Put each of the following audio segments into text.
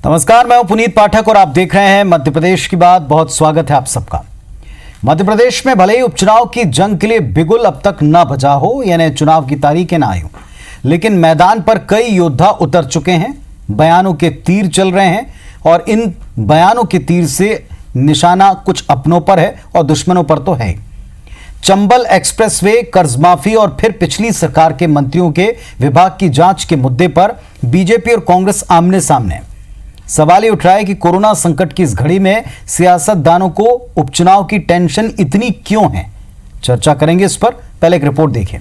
नमस्कार, मैं हूं पुनीत पाठक और आप देख रहे हैं मध्य प्रदेश की बात। बहुत स्वागत है आप सबका। मध्य प्रदेश में भले ही उपचुनाव की जंग के लिए बिगुल अब तक न बजा हो, यानी चुनाव की तारीखें ना आई हो, लेकिन मैदान पर कई योद्धा उतर चुके हैं। बयानों के तीर चल रहे हैं और इन बयानों के तीर से निशाना कुछ अपनों पर है और दुश्मनों पर तो है। चंबल एक्सप्रेसवे, कर्ज माफी और फिर पिछली सरकार के मंत्रियों के विभाग की जांच के मुद्दे पर बीजेपी और कांग्रेस आमने सामने। सवाल ये उठ रहा है कि कोरोना संकट की इस घड़ी में सियासतदानों को उपचुनाव की टेंशन इतनी क्यों है। चर्चा करेंगे इस पर, पहले एक रिपोर्ट देखें।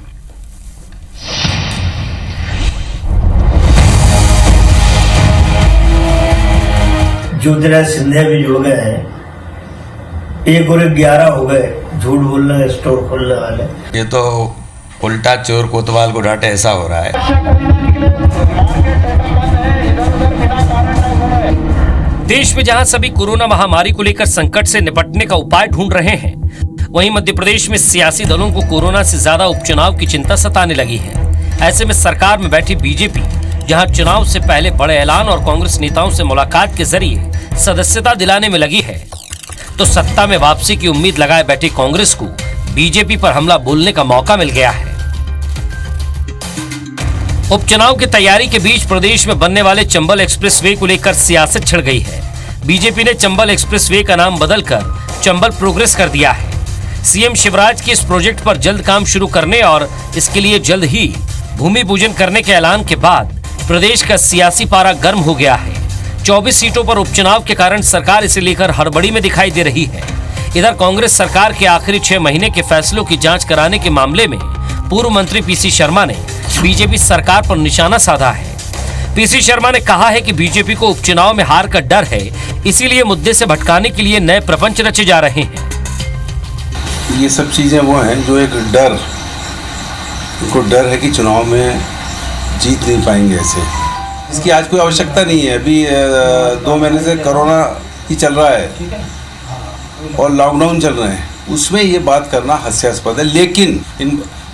ज्योतिराज सिंधिया भी हो गए हैं, 1 और 11 हो गए झूठ बोलने स्टोर खोलने वाले। ये तो उल्टा चोर कोतवाल को डांटे ऐसा हो रहा है। देश में जहां सभी कोरोना महामारी को लेकर संकट से निपटने का उपाय ढूंढ रहे हैं, वहीं मध्य प्रदेश में सियासी दलों को कोरोना से ज्यादा उपचुनाव की चिंता सताने लगी है। ऐसे में सरकार में बैठी बीजेपी जहां चुनाव से पहले बड़े ऐलान और कांग्रेस नेताओं से मुलाकात के जरिए सदस्यता दिलाने में लगी है, तो सत्ता में वापसी की उम्मीद लगाए बैठी कांग्रेस को बीजेपी पर हमला बोलने का मौका मिल गया है। उपचुनाव की तैयारी के बीच प्रदेश में बनने वाले चंबल एक्सप्रेसवे को लेकर सियासत छिड़ गई है। बीजेपी ने चंबल एक्सप्रेसवे का नाम बदलकर चंबल प्रोग्रेस कर दिया है। सीएम शिवराज के इस प्रोजेक्ट पर जल्द काम शुरू करने और इसके लिए जल्द ही भूमि पूजन करने के ऐलान के बाद प्रदेश का सियासी पारा गर्म हो गया है। 24 सीटों पर उपचुनाव के कारण सरकार इसे लेकर हड़बड़ी में दिखाई दे रही है। इधर कांग्रेस सरकार के आखिरी 6 महीने के फैसलों की जांच कराने के मामले में पूर्व मंत्री पीसी शर्मा ने बीजेपी सरकार पर निशाना साधा है। पीसी शर्मा ने कहा है कि बीजेपी को उपचुनाव में हार का डर है, इसीलिए मुद्दे से भटकाने के लिए नए प्रपंच रचे जा रहे हैं। ये सब चीजें वो हैं जो एक उनको डर है कि चुनाव में जीत नहीं पाएंगे। ऐसे इसकी आज कोई आवश्यकता नहीं है। अभी 2 महीने से कोरोना ही चल रहा है और लॉकडाउन चल रहे हैं, उसमें ये बात करना हास्यास्पद है। लेकिन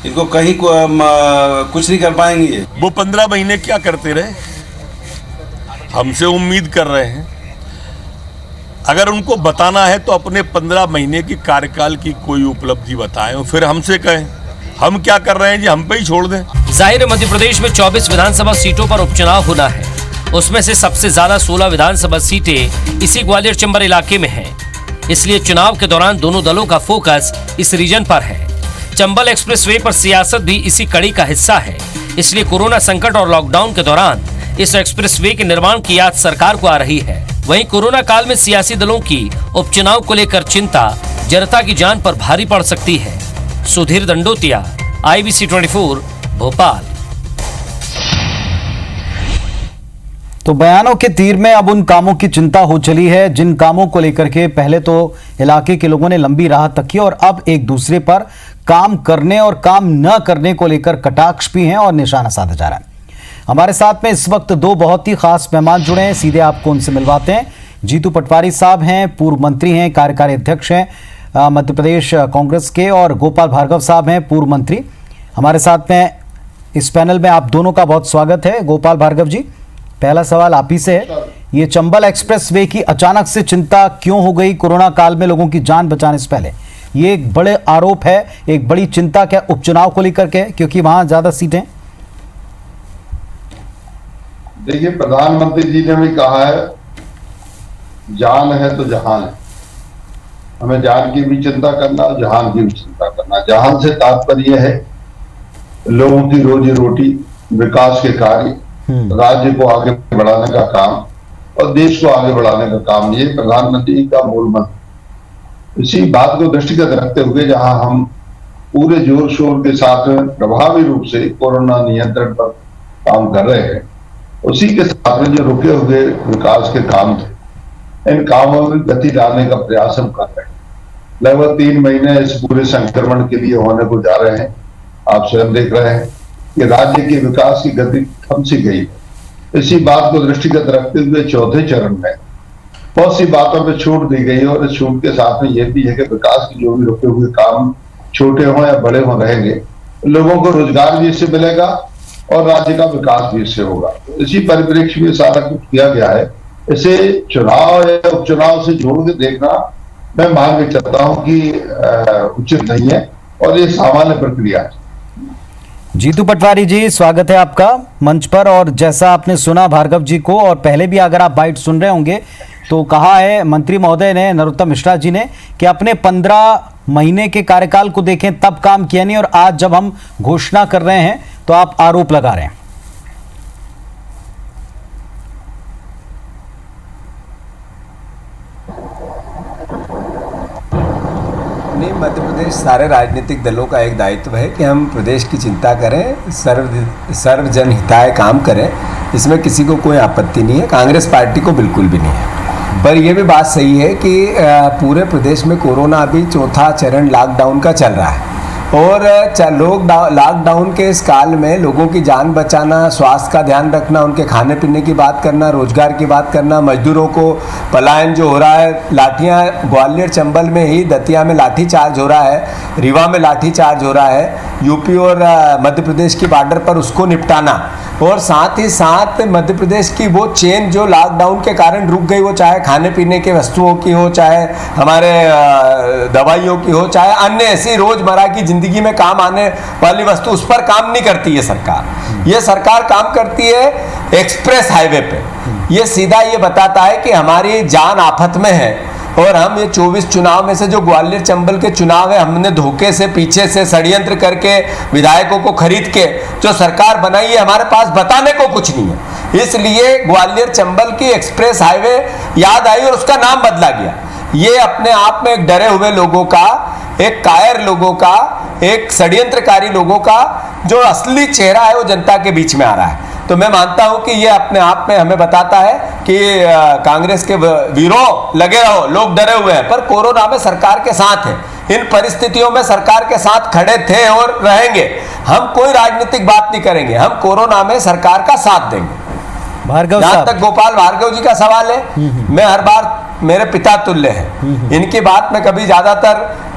इनको कहीं कुछ नहीं कर पाएंगे। वो 15 महीने क्या करते रहे, हमसे उम्मीद कर रहे हैं। अगर उनको बताना है तो अपने 15 महीने की कार्यकाल की कोई उपलब्धि बताएं और फिर हमसे कहें हम क्या कर रहे हैं जी, हम पे ही छोड़ दें। जाहिर है मध्य प्रदेश में 24 विधानसभा सीटों पर उपचुनाव होना है। उसमें से सबसे ज्यादा 16 विधानसभा सीटें इसी ग्वालियर चंबल इलाके में हैं। इसलिए चुनाव के दौरान दोनों दलों का फोकस इस रीजन पर है। चंबल एक्सप्रेसवे पर सियासत भी इसी कड़ी का हिस्सा है। इसलिए कोरोना संकट और लॉकडाउन के दौरान इस एक्सप्रेसवे के निर्माण की याद सरकार को आ रही है। वहीं कोरोना काल में सियासी दलों की उपचुनाव को लेकर चिंता जनता की जान पर भारी पड़ सकती है। सुधीर दंडोतिया, IBC 24, भोपाल। तो बयानों के तीर में अब उन कामों की चिंता हो चली है जिन कामों को लेकर के पहले तो इलाके के लोगों ने लंबी राह तकी और अब एक दूसरे पर काम करने और काम न करने को लेकर कटाक्ष भी हैं और निशाना साधा जा रहा है। हमारे साथ में इस वक्त 2 बहुत ही खास मेहमान जुड़े हैं, सीधे आपको उनसे मिलवाते हैं। जीतू पटवारी साहब हैं, पूर्व मंत्री हैं, कार्यकारी अध्यक्ष हैं मध्य प्रदेश कांग्रेस के, और गोपाल भार्गव साहब हैं, पूर्व मंत्री। हमारे साथ में इस पैनल में आप दोनों का बहुत स्वागत है। गोपाल भार्गव जी, पहला सवाल आप ही से है। ये चंबल एक्सप्रेसवे की अचानक से चिंता क्यों हो गई कोरोना काल में लोगों की जान बचाने से पहले? ये एक बड़े आरोप है, एक बड़ी चिंता क्या उपचुनाव को लेकर के, क्योंकि वहां ज्यादा सीटें? देखिए, प्रधानमंत्री जी ने भी कहा है जान है तो जहान है। हमें जान की भी चिंता करना, जहान की भी चिंता करना। जहान से तात्पर्य है लोगों की रोजी रोटी, विकास के कार्य, राज्य को आगे बढ़ाने का काम और देश को आगे बढ़ाने का काम, ये प्रधानमंत्री का मूल मंत्र। इसी बात को दृष्टिगत रखते हुए जहां हम पूरे जोर शोर के साथ प्रभावी रूप से कोरोना नियंत्रण पर काम कर रहे हैं, उसी के साथ में जो रुके हुए विकास के काम थे, इन कामों में गति डालने का प्रयास हम कर रहे हैं। लगभग 3 महीने इस पूरे संक्रमण के लिए होने को जा रहे हैं। आप स्वयं देख रहे हैं कि राज्य के विकास की गति थम सी गई। इसी बात को दृष्टिगत रखते हुए चौथे चरण में बहुत सी बातों पर छूट दी गई और इस छूट के साथ में यह भी है कि विकास के जो भी रुके हुए काम छोटे हों या बड़े हों रहेंगे, लोगों को रोजगार भी इससे मिलेगा और राज्य का विकास भी इससे होगा। इसी परिप्रेक्ष्य में सारा कुछ किया गया है इसे चुनाव या उपचुनाव से जोड़ के देखना मैं मान के चलता हूं कि उचित नहीं है और ये सामान्य प्रक्रिया है। जीतू पटवारी जी, स्वागत है आपका मंच पर। और जैसा आपने सुना भार्गव जी को, और पहले भी अगर आप बाइट सुन रहे होंगे तो कहा है मंत्री महोदय ने, नरोत्तम मिश्रा जी ने, कि अपने 15 महीने के कार्यकाल को देखें तब काम किया नहीं, और आज जब हम घोषणा कर रहे हैं तो आप आरोप लगा रहे हैं। नहीं, मध्य प्रदेश सारे राजनीतिक दलों का एक दायित्व है कि हम प्रदेश की चिंता करें, सर्वजन हिताय काम करें। इसमें किसी को कोई आपत्ति नहीं है, कांग्रेस पार्टी को बिल्कुल भी नहीं है। पर यह भी बात सही है कि पूरे प्रदेश में कोरोना अभी चौथा चरण लॉकडाउन का चल रहा है, और लोग लॉकडाउन के इस काल में लोगों की जान बचाना, स्वास्थ्य का ध्यान रखना, उनके खाने पीने की बात करना, रोजगार की बात करना, मजदूरों को पलायन जो हो रहा है, लाठियां ग्वालियर चंबल में ही दतिया में लाठी चार्ज हो रहा है, रीवा में लाठी चार्ज हो रहा है, यूपी और मध्य प्रदेश की बॉर्डर पर उसको निपटाना, और साथ ही साथ मध्य प्रदेश की वो चेन जो लॉकडाउन के कारण रुक गई, वो चाहे खाने पीने के वस्तुओं की हो, चाहे हमारे दवाइयों की हो, चाहे अन्य ऐसी रोजमर्रा की जिंदगी में काम आने वाली वस्तु, उस पर काम नहीं करती ये सरकार। ये सरकार काम करती है एक्सप्रेस हाईवे पे। ये सीधा ये बताता है कि हमारी जान आफत में है, और हम ये 24 चुनाव में से जो ग्वालियर चंबल के चुनाव है, हमने धोखे से, पीछे से, षड्यंत्र करके, विधायकों को खरीद के जो सरकार बनाई है, हमारे पास बताने को कुछ नहीं है। इसलिए ग्वालियर चंबल की एक्सप्रेस हाईवे याद आई और उसका नाम बदला गया। ये अपने आप में एक डरे हुए लोगों का, एक कायर लोगों का, एक षड्यंत्रकारी लोगों का जो असली चेहरा है वो जनता के बीच में आ रहा है। तो मैं मानता हूं कि ये अपने आप में हमें बताता है कि कांग्रेस के वीरों लगे रहो, लोग डरे हुए हैं, पर कोरोना में सरकार के साथ है। इन परिस्थितियों में सरकार के साथ खड़े थे और रहेंगे। हम कोई राजनीतिक बात नहीं करेंगे, हम कोरोना में सरकार का साथ देंगे। जहां तक गोपाल भार्गव जी का सवाल है, मैं हर बार, मेरे पिता तुल्य है, इनकी बात में कभी ज्यादातर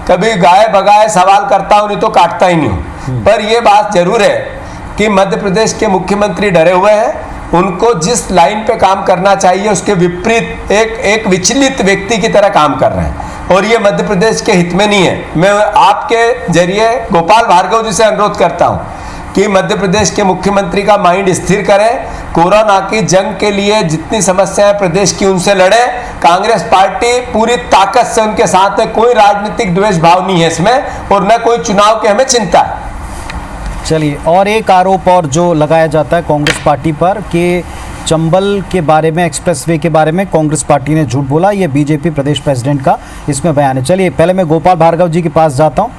कभी गाय बगाए सवाल करता हूं, नहीं तो काटता ही नहीं हूं। पर यह बात जरूर है कि मध्य प्रदेश के मुख्यमंत्री डरे हुए हैं। उनको जिस लाइन पे काम करना चाहिए उसके विपरीत एक विचलित व्यक्ति की तरह काम कर रहे हैं, और ये मध्य प्रदेश के हित में नहीं है। मैं आपके जरिए गोपाल भार्गव जी से अनुरोध करता हूं कि मध्य प्रदेश के मुख्यमंत्री का माइंड स्थिर करें, कोरोना की जंग के लिए जितनी समस्याएं प्रदेश की उनसे लड़े। कांग्रेस पार्टी पूरी ताकत से उनके साथ है, कोई राजनीतिक द्वेष भाव नहीं है इसमें, और न कोई चुनाव की हमें चिंता है। चलिए, और एक आरोप और जो लगाया जाता है कांग्रेस पार्टी पर कि चंबल के बारे में, एक्सप्रेसवे के बारे में कांग्रेस पार्टी ने झूठ बोला, ये बीजेपी प्रदेश प्रेसिडेंट का इसमें बयान है। चलिए, पहले मैं गोपाल भार्गव जी के पास जाता हूँ।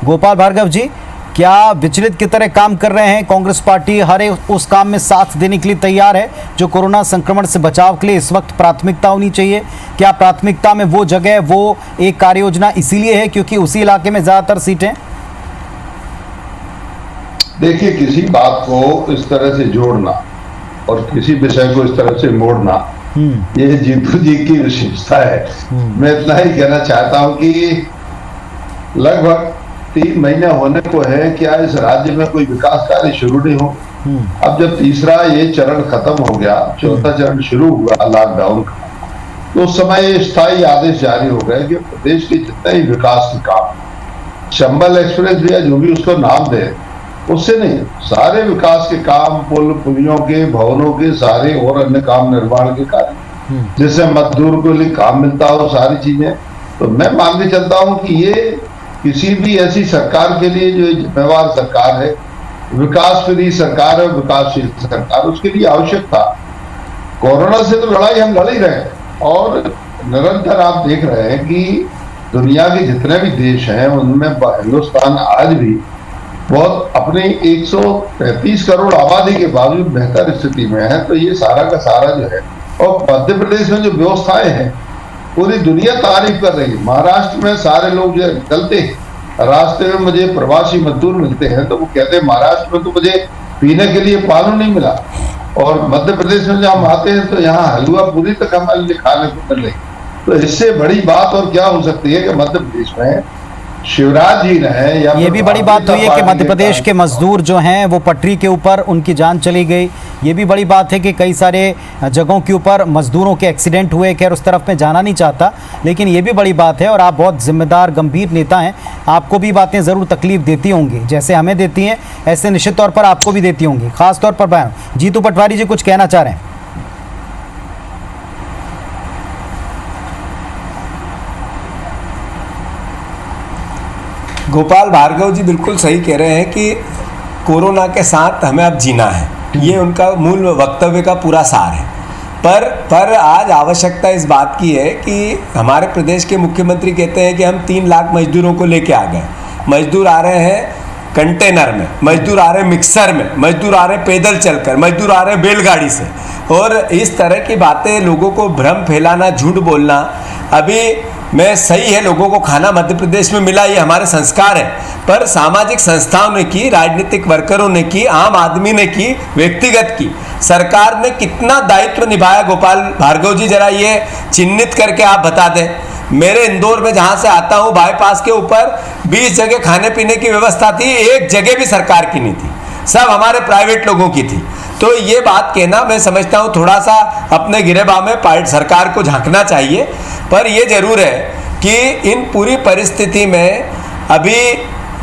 गोपाल भार्गव जी, क्या विचलित की तरह काम कर रहे हैं? कांग्रेस पार्टी हर उस काम में साथ देने के लिए तैयार है जो कोरोना संक्रमण से बचाव के लिए इस वक्त प्राथमिकता होनी चाहिए। क्या प्राथमिकता में वो जगह, वो एक कार्य योजना इसीलिए है क्योंकि उसी इलाके में ज्यादातर सीटें? देखिए, किसी बात को इस तरह से जोड़ना और किसी विषय को इस तरह से मोड़ना, ये जीतू जी की विशेषता है। मैं इतना ही कहना चाहता हूं कि लगभग 3 महीने होने को है, क्या इस राज्य में कोई विकास कार्य शुरू नहीं हो। अब जब तीसरा ये चरण खत्म हो गया, चौथा चरण शुरू हुआ लॉकडाउन का, तो उस समय स्थायी आदेश जारी हो गए कि प्रदेश के जितने ही विकास के काम, चंबल एक्सप्रेस या जो भी उसको नाम दे, उससे नहीं, सारे विकास के काम, पुल पुलियों के, भवनों के, सारे और अन्य काम, निर्माण के कार्य, जिससे मजदूर को लिए काम मिलता हो, सारी चीजें। तो मैं मान के चलता हूं कि ये किसी भी ऐसी सरकार के लिए जो जिम्मेवार सरकार है, विकास प्रिय सरकार है, विकासशील सरकार, उसके लिए आवश्यक था। कोरोना से तो लड़ाई हम लड़ ही रहे हैं, और निरंतर आप देख रहे हैं कि दुनिया के जितने भी देश हैं उनमें हिंदुस्तान आज भी बहुत अपनी 133 करोड़ आबादी के बावजूद बेहतर स्थिति में है। तो ये सारा का सारा जो है, और मध्य प्रदेश में जो व्यवस्थाएं हैं पूरी दुनिया तारीफ कर रही है। महाराष्ट्र में सारे लोग जो निकलते हैं, रास्ते में मुझे प्रवासी मजदूर मिलते हैं तो वो कहते हैं महाराष्ट्र में तो मुझे पीने के लिए पानी नहीं मिला, और मध्य प्रदेश में जब हम आते हैं तो यहाँ हलवा पूरी तक हमारे खाने को मिल रही। तो इससे बड़ी बात और क्या हो सकती है कि मध्य प्रदेश में शिवराज जी रहे, या ये भी बड़ी बात हुई है कि मध्य प्रदेश के मजदूर जो हैं वो पटरी के ऊपर, उनकी जान चली गई, ये भी बड़ी बात है कि कई सारे जगहों के ऊपर मजदूरों के एक्सीडेंट हुए। खैर उस तरफ मैं जाना नहीं चाहता, लेकिन ये भी बड़ी बात है और आप बहुत जिम्मेदार गंभीर नेता हैं, आपको भी बातें ज़रूर तकलीफ देती होंगी, जैसे हमें देती हैं ऐसे निश्चित तौर पर आपको भी देती होंगी, खासतौर पर बयान। जीतू पटवारी जी कुछ कहना चाह रहे हैं? गोपाल भार्गव जी बिल्कुल सही कह रहे हैं कि कोरोना के साथ हमें अब जीना है, ये उनका मूल वक्तव्य का पूरा सार है। पर आज आवश्यकता इस बात की है कि हमारे प्रदेश के मुख्यमंत्री कहते हैं कि हम 3 लाख मजदूरों को लेके आ गए। मजदूर आ रहे हैं कंटेनर में, मजदूर आ रहे हैं मिक्सर में, मजदूर आ रहे हैं पैदल चलकर, मजदूर आ रहे हैं बैलगाड़ी से, और इस तरह की बातें, लोगों को भ्रम फैलाना, झूठ बोलना। अभी मैं सही है, लोगों को खाना मध्य प्रदेश में मिला, ये हमारे संस्कार है, पर सामाजिक संस्थाओं ने की, राजनीतिक वर्करों ने की, आम आदमी ने की, व्यक्तिगत की, सरकार ने कितना दायित्व निभाया गोपाल भार्गव जी, जरा ये चिन्हित करके आप बता दें। मेरे इंदौर में जहाँ से आता हूँ, बाईपास के ऊपर 20 जगह खाने पीने की व्यवस्था थी, एक जगह भी सरकार की नहीं थी, सब हमारे प्राइवेट लोगों की थी। तो ये बात कहना, मैं समझता हूँ थोड़ा सा अपने गिरेबान में सरकार को झांकना चाहिए। पर ये जरूर है कि इन पूरी परिस्थिति में अभी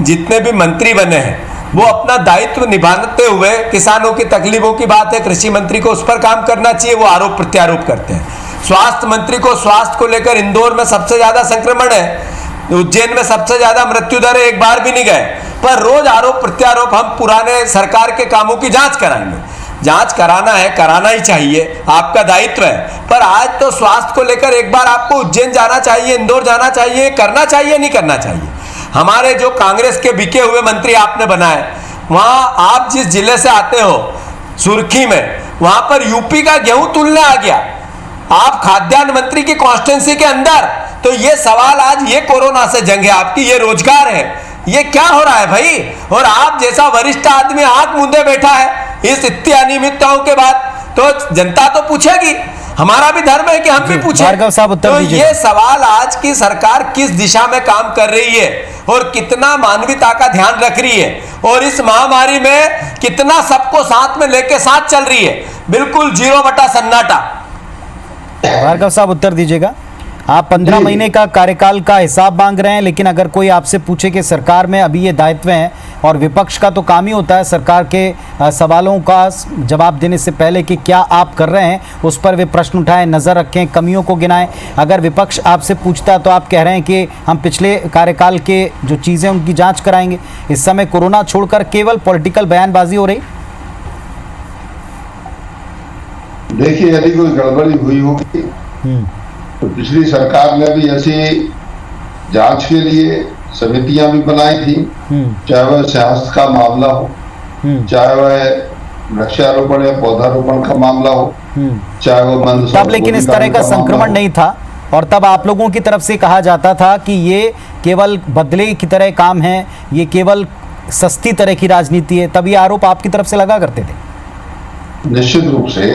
जितने भी मंत्री बने हैं वो अपना दायित्व निभाते हुए, किसानों की तकलीफों की बात है, कृषि मंत्री को उस पर काम करना चाहिए, वो आरोप प्रत्यारोप करते हैं। स्वास्थ्य मंत्री को स्वास्थ्य को लेकर, इंदौर में सबसे ज्यादा संक्रमण है, उज्जैन में सबसे ज्यादा मृत्यु दर है, एक बार भी नहीं गए, पर रोज आरोप प्रत्यारोप। हम पुराने सरकार के कामों की जांच कराएंगे, जांच कराना है, कराना ही चाहिए, आपका दायित्व है। पर आज तो स्वास्थ्य को लेकर एक बार आपको उज्जैन जाना चाहिए, इंदौर जाना चाहिए, करना चाहिए, नहीं करना चाहिए। हमारे जो कांग्रेस के बिके हुए मंत्री आपने बनाए, वहां आप जिस जिले से आते हो, सुर्खी में, वहां पर यूपी का गेहूं तुलने आ गया, आप खाद्यान्न मंत्री की कॉन्स्टिट्यूंसी के अंदर। तो ये सवाल, आज ये कोरोना से जंग है आपकी, ये रोजगार है, ये क्या हो रहा है भाई? और आप जैसा वरिष्ठ आदमी आंख मूंदे बैठा है इस इतनी अनियमितताओं के बाद, तो जनता तो पूछेगी, हमारा भी धर्म है कि हम भी पूछें। तो ये सवाल, आज की सरकार किस दिशा में काम कर रही है और कितना मानवीयता का ध्यान रख रही है, और इस महामारी में कितना सबको साथ में लेके साथ चल रही है, बिल्कुल 0 बटा सन्नाटा। भार्गव साहब उत्तर दीजिएगा। आप 15 महीने का कार्यकाल का हिसाब मांग रहे हैं, लेकिन अगर कोई आपसे पूछे कि सरकार में अभी ये दायित्व हैं और विपक्ष का तो काम ही होता है सरकार के सवालों का जवाब देने से पहले कि क्या आप कर रहे हैं, उस पर वे प्रश्न उठाएं, नज़र रखें, कमियों को गिनाएं। अगर विपक्ष आपसे पूछता है तो आप कह रहे हैं कि हम पिछले कार्यकाल के जो चीज़ें उनकी जाँच कराएंगे। इस समय कोरोना छोड़कर केवल पॉलिटिकल बयानबाजी हो रही। देखिए, यदि कोई गड़बड़ी हुई होगी तो पिछली सरकार ने भी ऐसी जांच के लिए समितियां भी बनाई थी, चाहे वह स्वास्थ्य का मामला हो, चाहे वह वृक्षारोपण या पौधारोपण का मामला हो, चाहे वह तब लेकिन इस तरह का संक्रमण नहीं था, और तब आप लोगों की तरफ से कहा जाता था कि ये केवल बदले की तरह काम है, ये केवल सस्ती तरह की राजनीति है, तब ये आरोप आपकी तरफ से लगा करते थे। निश्चित रूप से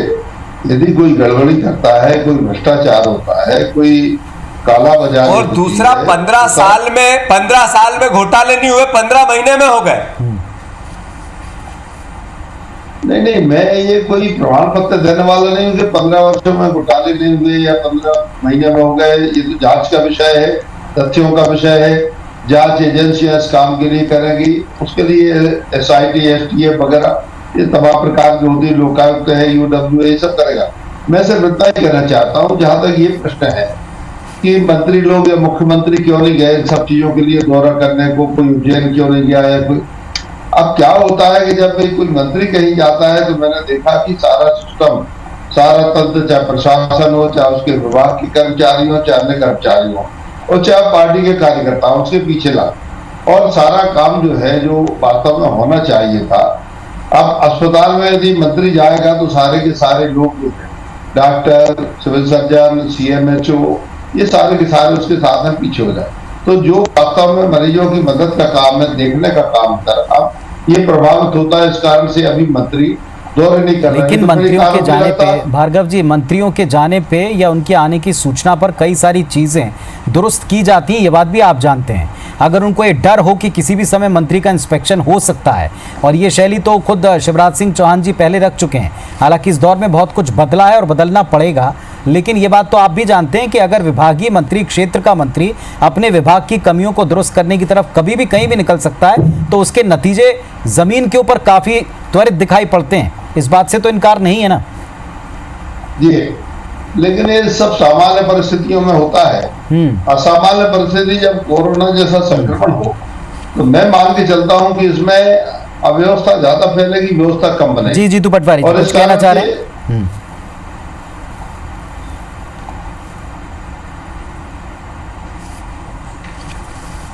यदि कोई गड़बड़ी करता है, कोई भ्रष्टाचार होता है, कोई काला बाजारी, और दूसरा 15 साल में घोटाले नहीं हुए, 15 महीने में हो गए। नहीं, मैं ये कोई प्रमाण पत्र देने वाला नहीं हूँ कि 15 वर्षों में घोटाले नहीं हुए या 15 महीने में हो गए। ये तो जांच का विषय है, तथ्यों का विषय है। जांच एजेंसियां इस काम के लिए करेगी, उसके लिए SIT, STF वगैरह ये तमाम प्रकार की होती है, लोकायुक्त है, UWA, ये सब करेगा। मैं सिर्फ इतना ही कहना चाहता हूँ, जहां तक ये प्रश्न है कि मंत्री लोग या मुख्यमंत्री क्यों नहीं गए इन सब चीजों के लिए दौरा करने को, कोई उज्जैन क्यों नहीं गया है कोई। अब क्या होता है कि जब कोई मंत्री कहीं जाता है तो मैंने देखा कि सारा सिस्टम, सारा तंत्र, चाहे प्रशासन हो, चाहे उसके विभाग के कर्मचारी हो, चाहे अन्य कर्मचारी हो, और चाहे पार्टी के कार्यकर्ता हो, उसके पीछे लगा, और सारा काम जो है जो वास्तव में होना चाहिए था। अब अस्पताल में यदि मंत्री जाएगा तो सारे के सारे लोग जो हैं, डॉक्टर, सिविल सर्जन, CMHO, ये सारे के सारे उसके साथ में पीछे हो जाए। तो जो वास्तव में मरीजों की मदद का काम है, देखने का काम कर, अब ये प्रभावित होता है। इस कारण से अभी मंत्री दौरे नहीं कर रहे। लेकिन मंत्रियों के जाने पे, भार्गव जी, मंत्रियों के जाने पे या उनके आने की सूचना पर कई सारी चीजें दुरुस्त की जाती हैं, ये बात भी आप जानते हैं। अगर उनको ये डर हो कि किसी भी समय मंत्री का इंस्पेक्शन हो सकता है, और ये शैली तो खुद शिवराज सिंह चौहान जी पहले रख चुके हैं। हालांकि इस दौर में बहुत कुछ बदला है और बदलना पड़ेगा, लेकिन ये बात तो आप भी जानते हैं कि अगर विभागीय मंत्री, क्षेत्र का मंत्री अपने विभाग की कमियों को दुरुस्त करने की तरफ कभी भी कहीं भी निकल सकता है, तो उसके नतीजे जमीन के ऊपर काफी त्वरित दिखाई पड़ते हैं। इस बात से तो इनकार नहीं है ना जी। लेकिन ये सब सामान्य परिस्थितियों में होता है। असामान्य परिस्थिति जब कोरोना जैसा संक्रमण हो, तो मैं मान के चलता हूं कि इसमें अव्यवस्था ज्यादा फैलेगी, व्यवस्था कम बनेगी। जी जीतू पटवारी और कुछ कहना चाह रहे हैं?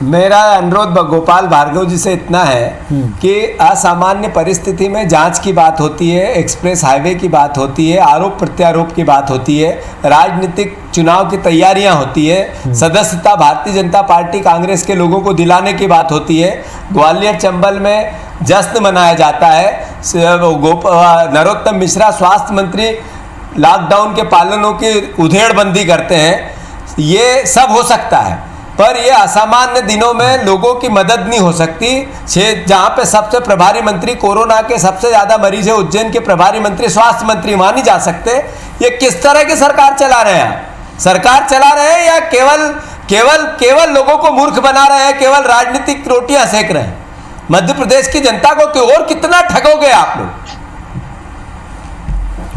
मेरा अनुरोध गोपाल भार्गव जी से इतना है कि असामान्य परिस्थिति में जांच की बात होती है, एक्सप्रेस हाईवे की बात होती है, आरोप प्रत्यारोप की बात होती है, राजनीतिक चुनाव की तैयारियां होती है, सदस्यता भारतीय जनता पार्टी कांग्रेस के लोगों को दिलाने की बात होती है। ग्वालियर चंबल में जश्न मनाया जाता है। नरोत्तम मिश्रा स्वास्थ्य मंत्री लॉकडाउन के पालनों की उधेड़बंदी करते हैं। ये सब हो सकता है, पर ये असामान्य दिनों में लोगों की मदद नहीं हो सकती। जहाँ पे सबसे प्रभारी मंत्री, कोरोना के सबसे ज़्यादा मरीज है उज्जैन के प्रभारी मंत्री, स्वास्थ्य मंत्री वहाँ नहीं जा सकते। ये किस तरह की सरकार चला रहे हैं? सरकार चला रहे हैं या केवल लोगों को मूर्ख बना रहे हैं, केवल राजनीतिक रोटियां सेक रहे हैं? मध्य प्रदेश की जनता को और कितना ठगोगे आप लोग?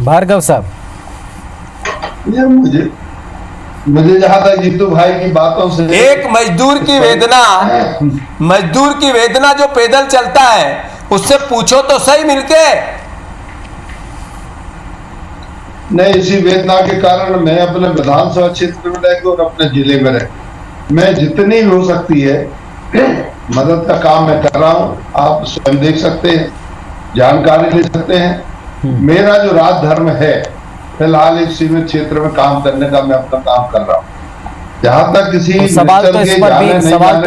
भार्गव साहब, मुझे जहां तक जीतू भाई की बातों से, एक मजदूर की वेदना जो पैदल चलता है उससे पूछो तो सही मिलके। नहीं, इसी वेदना के कारण मैं अपने विधानसभा क्षेत्र में रह और अपने जिले में रह, मैं जितनी हो सकती है मदद का काम मैं कर रहा हूं। आप स्वयं देख सकते हैं, जानकारी ले सकते हैं। मेरा जो राजधर्म है, फिलहाल एक सीमित क्षेत्र में काम करने का मैं अपना काम कर रहा हूँ। जहां तक किसी सवाल तो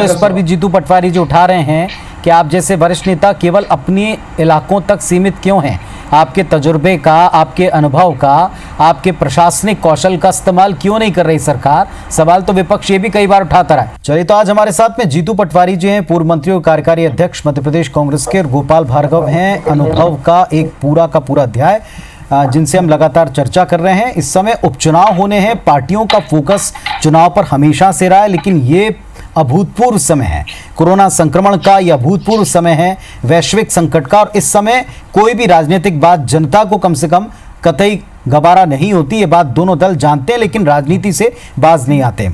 इस पर भी जीतू पटवारी जो उठा रहे हैं कि आप जैसे वरिष्ठ नेता केवल अपने इलाकों तक सीमित क्यों हैं? आपके तजुर्बे का, आपके अनुभव का, आपके प्रशासनिक कौशल का इस्तेमाल क्यों नहीं कर रही सरकार? सवाल तो विपक्ष ये भी कई बार उठाता रहा है। चलिए, तो आज हमारे साथ में जीतू पटवारी जी हैं, पूर्व मंत्री और कार्यकारी अध्यक्ष मध्य प्रदेश कांग्रेस के, और गोपाल भार्गव हैं, अनुभव का एक पूरा का पूरा अध्याय, जिनसे हम लगातार चर्चा कर रहे हैं। इस समय उपचुनाव होने हैं, पार्टियों का फोकस चुनाव पर हमेशा से रहा है, लेकिन ये अभूतपूर्व समय है। कोरोना संक्रमण का यह अभूतपूर्व समय है, वैश्विक संकट का, और इस समय कोई भी राजनीतिक बात जनता को कम से कम कतई गवारा नहीं होती। ये बात दोनों दल जानते हैं, लेकिन राजनीति से बाज नहीं आते।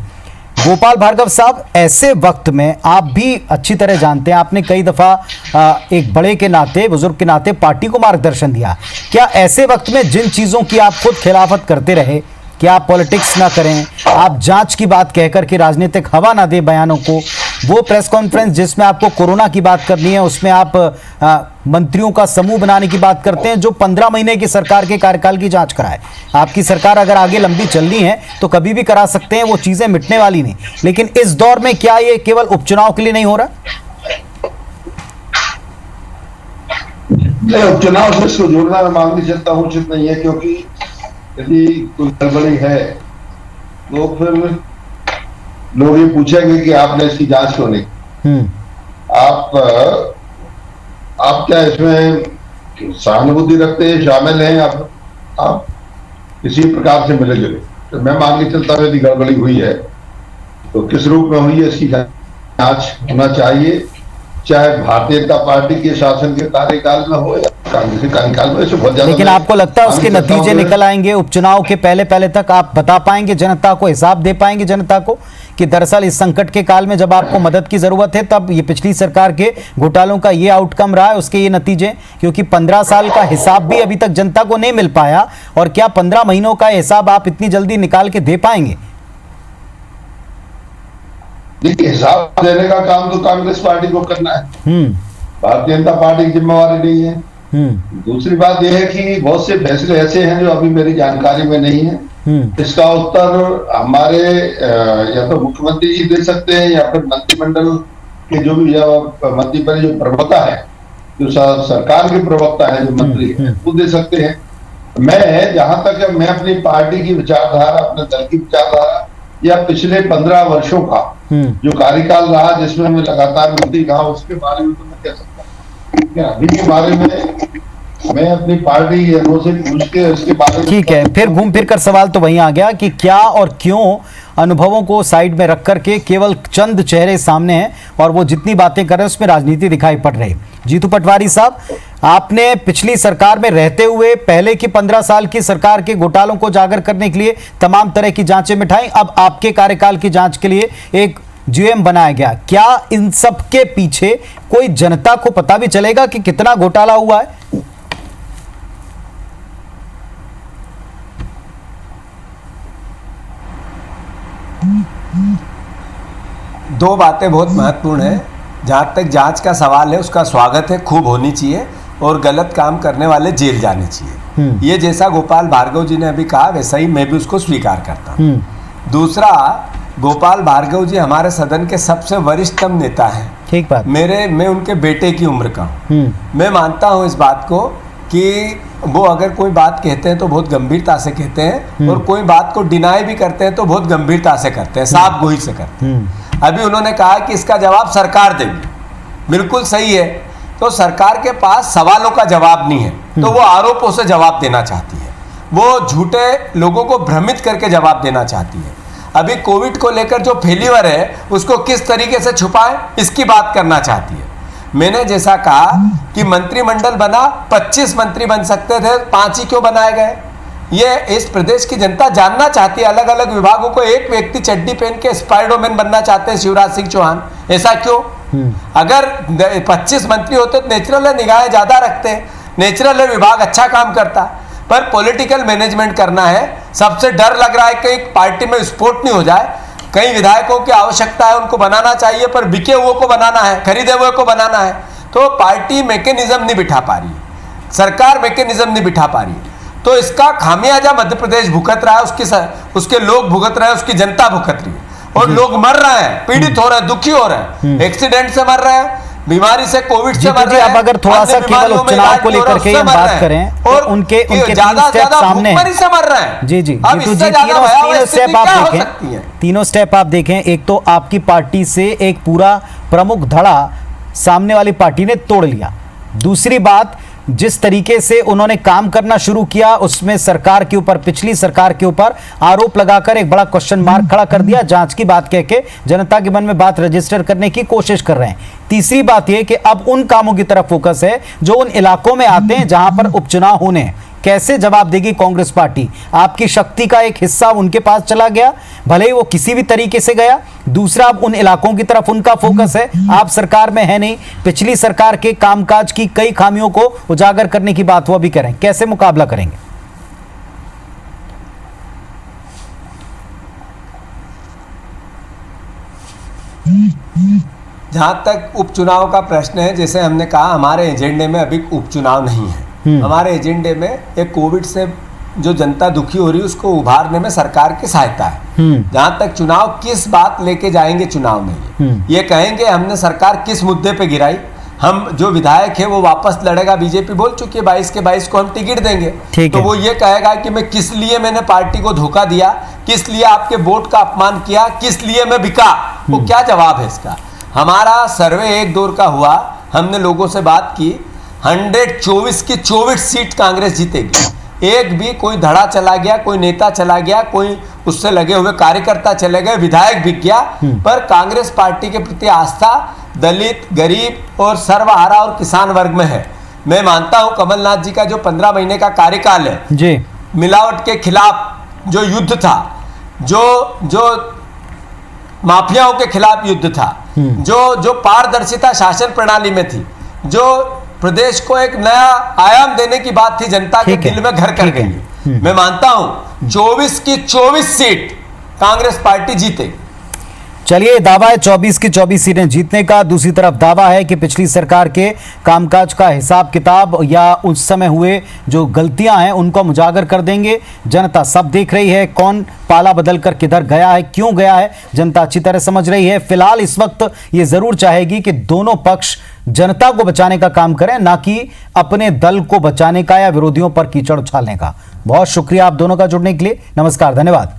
गोपाल भार्गव साहब, ऐसे वक्त में आप भी अच्छी तरह जानते हैं, आपने कई दफा एक बड़े के नाते, बुजुर्ग के नाते पार्टी को मार्गदर्शन दिया। क्या ऐसे वक्त में जिन चीजों की आप खुद खिलाफत करते रहे कि आप पॉलिटिक्स ना करें, आप जांच की बात कहकर के राजनीतिक हवा ना दे बयानों को, वो प्रेस कॉन्फ्रेंस जिसमें आपको कोरोना की बात करनी है, उसमें आप मंत्रियों का समूह बनाने की बात करते हैं जो 15 महीने की सरकार के कार्यकाल की जांच कराए। आपकी सरकार अगर आगे लंबी चलनी है तो कभी भी करा सकते हैं, वो चीजें मिटने वाली नहीं। लेकिन इस दौर में क्या ये केवल उपचुनाव के लिए नहीं हो रहा? नहीं, उपचुनाव से इसको जोड़ना मैं मांगनी चाहता हूँ उचित नहीं है, क्योंकि यदि कोई गड़बड़ी है तो फिर लोग ये पूछेंगे कि आपने इसकी जांच क्यों नहीं की। आप क्या इसमें सहानुभूति रखते हैं, शामिल हैं? आप किसी प्रकार से मिले जुले, तो मैं मान के चलता हूं यदि गड़बड़ी हुई है तो किस रूप में हुई है इसकी जांच होना चाहिए, चाहे भारतीय जनता पार्टी के शासन के कार्यकाल में हो या कांग्रेस के कार्यकाल में। बहुत ज्यादा, लेकिन आपको लगता है उसके नतीजे निकल आएंगे उपचुनाव के पहले तक? आप बता पाएंगे जनता को, हिसाब दे पाएंगे जनता को कि दरअसल इस संकट के काल में जब आपको मदद की जरूरत है तब ये पिछली सरकार के घोटालों का ये आउटकम रहा है, उसके ये नतीजे? क्योंकि 15 साल का हिसाब भी अभी तक जनता को नहीं मिल पाया, और क्या 15 महीनों का हिसाब आप इतनी जल्दी निकाल के दे पाएंगे? देखिए, हिसाब देने का काम तो कांग्रेस पार्टी को करना है, भारतीय जनता पार्टी की जिम्मेवारी नहीं है। दूसरी बात यह है कि बहुत से फैसले ऐसे हैं जो अभी मेरी जानकारी में नहीं है। इसका उत्तर हमारे या तो मुख्यमंत्री जी दे सकते हैं या फिर मंत्रिमंडल के जो भी मंत्रिमंडल जो प्रवक्ता है, जो सरकार के प्रवक्ता है, जो मंत्री है, वो दे सकते हैं। मैं जहां तक मैं अपनी पार्टी की विचारधारा, अपने दल की विचारधारा या पिछले 15 वर्षों का जो कार्यकाल रहा जिसमें हमें लगातार उन्नति कहा, उसके बारे में तो मैं कह सकता हूँ। ठीक है, अभी के बारे में मैं अपनी पार्टी से पूछ के उसके बारे में। ठीक है, फिर घूम फिर कर सवाल तो वहीं आ गया कि क्या और क्यों अनुभवों को साइड में रख करके केवल चंद चेहरे सामने हैं और वो जितनी बातें कर रहे हैं उसमें राजनीति दिखाई पड़ रही। जीतू पटवारी साहब, आपने पिछली सरकार में रहते हुए पहले की 15 साल की सरकार के घोटालों को उजागर करने के लिए तमाम तरह की जांचें मिठाई, अब आपके कार्यकाल की जांच के लिए एक जीएम बनाया गया। क्या इन सब के पीछे कोई जनता को पता भी चलेगा कि कितना घोटाला हुआ है? दो बातें बहुत महत्वपूर्ण है। जहाँ तक जांच का सवाल है उसका स्वागत है, खूब होनी चाहिए, और गलत काम करने वाले जेल जाने चाहिए। ये जैसा गोपाल भार्गव जी ने अभी कहा वैसा ही मैं भी उसको स्वीकार करता हूँ। दूसरा, गोपाल भार्गव जी हमारे सदन के सबसे वरिष्ठतम नेता हैं। ठीक बात। मैं उनके बेटे की उम्र का हूँ। मैं मानता हूँ इस बात को कि वो अगर कोई बात कहते हैं तो बहुत गंभीरता से कहते हैं, और कोई बात को डिनाई भी करते हैं तो बहुत गंभीरता से करते हैं, साफ गोई से करते हैं। अभी उन्होंने कहा कि इसका जवाब सरकार देगी, बिल्कुल सही है। तो सरकार के पास सवालों का जवाब नहीं है, तो वो आरोपों से जवाब देना चाहती है, वो झूठे लोगों को भ्रमित करके जवाब देना चाहती है। अभी कोविड को लेकर जो फेल्यूर है उसको किस तरीके से छुपाएं, इसकी बात करना चाहती है। मैंने जैसा कहा कि मंत्रिमंडल बना, 25 मंत्री बन सकते थे, 5 ही क्यों बनाए गए? ये इस प्रदेश की जनता जानना चाहती है। अलग अलग विभागों को एक व्यक्ति चड्डी पहन के स्पाइडरमैन बनना चाहते हैं, शिवराज सिंह चौहान, ऐसा क्यों? अगर 25 मंत्री होते तो नेचुरल है, निगाहें ज्यादा रखते हैं, नेचुरल है विभाग अच्छा काम करता, पर पॉलिटिकल मैनेजमेंट करना है। सबसे डर लग रहा है कि एक पार्टी में विस्फोट नहीं हो जाए। कई विधायकों की आवश्यकता है, उनको बनाना चाहिए, पर बिके हुए को बनाना है, खरीदे हुए को बनाना है, तो पार्टी मैकेनिज्म नहीं बिठा पा रही है, सरकार मैकेनिज्म नहीं बिठा पा रही है। तो इसका खामियाजा मध्य प्रदेश भुगत रहा है, उसके लोग भुगत रहे हैं, उसकी जनता भुगत रही है, और लोग मर रहे हैं, पीड़ित हो रहे हैं, दुखी हो रहे हैं, एक्सीडेंट से मर रहे हैं, बीमारी से, कोविड से मर रहे हैं। अब अगर थोड़ा सा केवल उपचुनाव को लेकर के हम बात करें तो उनके ज्यादा स्टेप सामने भुखमरी से मर रहे हैं। जी जी अब जीतू इससे जी, ज्यादा भयावह स्थिति स्टेप आप क्या हो देखें, सकती है? तीनों स्टेप आप देखें। एक तो आपकी पार्टी से एक पूरा प्रमुख धड़ा सामने वाली पार्टी ने तोड़ लिया। दूसरी बात, जिस तरीके से उन्होंने काम करना शुरू किया उसमें सरकार के ऊपर, पिछली सरकार के ऊपर आरोप लगाकर एक बड़ा क्वेश्चन मार्क खड़ा कर दिया, जांच की बात कह के जनता के मन में बात रजिस्टर करने की कोशिश कर रहे हैं। तीसरी बात यह कि अब उन कामों की तरफ फोकस है जो उन इलाकों में आते हैं जहां पर उपचुनाव होने हैं। कैसे जवाब देगी कांग्रेस पार्टी? आपकी शक्ति का एक हिस्सा उनके पास चला गया, भले ही वो किसी भी तरीके से गया। दूसरा, अब उन इलाकों की तरफ उनका फोकस है, आप सरकार में है नहीं। पिछली सरकार के कामकाज की कई खामियों को उजागर करने की बात वो भी करें। कैसे मुकाबला करेंगे? जहां तक उपचुनाव का प्रश्न है, जैसे हमने कहा हमारे एजेंडे में अभी उपचुनाव नहीं है। हमारे एजेंडे में एक कोविड से जो जनता दुखी हो रही है उसको उभारने में सरकार की सहायता है। जहां तक चुनाव किस बात लेके जाएंगे, चुनाव में ये कहेंगे हमने सरकार किस मुद्दे पे गिराई, हम जो विधायक है वो वापस लड़ेगा, बीजेपी बोल चुकी है 22 के 22 को हम टिकट देंगे, तो वो ये कहेगा कि मैं किस लिए मैंने पार्टी को धोखा दिया, किस लिए आपके वोट का अपमान किया, किस लिए मैं बिका। वो क्या जवाब है इसका? हमारा सर्वे एक दौर का हुआ, हमने लोगों से बात की, 124 की 24 सीट कांग्रेस जीतेगी। एक भी कोई धड़ा चला गया, कोई नेता चला गया, कोई उससे लगे हुए कार्यकर्ता चले गए, विधायक बिक गया, पर कांग्रेस पार्टी के प्रति आस्था दलित, गरीब और सर्वहारा और किसान वर्ग में है। मैं मानता हूं कमलनाथ जी का जो 15 महीने का कार्यकाल है जी, मिलावट के खिलाफ जो युद्ध था, जो माफियाओं के खिलाफ युद्ध था, जो पारदर्शिता शासन प्रणाली में थी, जो प्रदेश को एक नया आयाम देने की बात थी, जनता के दिल में घर कर गई। मैं मानता हूं 24 की 24 सीट कांग्रेस पार्टी जीतेगी। चलिए, दावा है 24 की 24 सीटें जीतने का। दूसरी तरफ दावा है कि पिछली सरकार के कामकाज का हिसाब किताब या उस समय हुए जो गलतियां हैं उनको हम उजागर कर देंगे। जनता सब देख रही है, कौन पाला बदल कर किधर गया है, क्यों गया है, जनता अच्छी तरह समझ रही है। फिलहाल इस वक्त ये जरूर चाहेगी कि दोनों पक्ष जनता को बचाने का काम करें, ना कि अपने दल को बचाने का या विरोधियों पर कीचड़ उछालने का। बहुत शुक्रिया आप दोनों का जुड़ने के लिए। नमस्कार, धन्यवाद।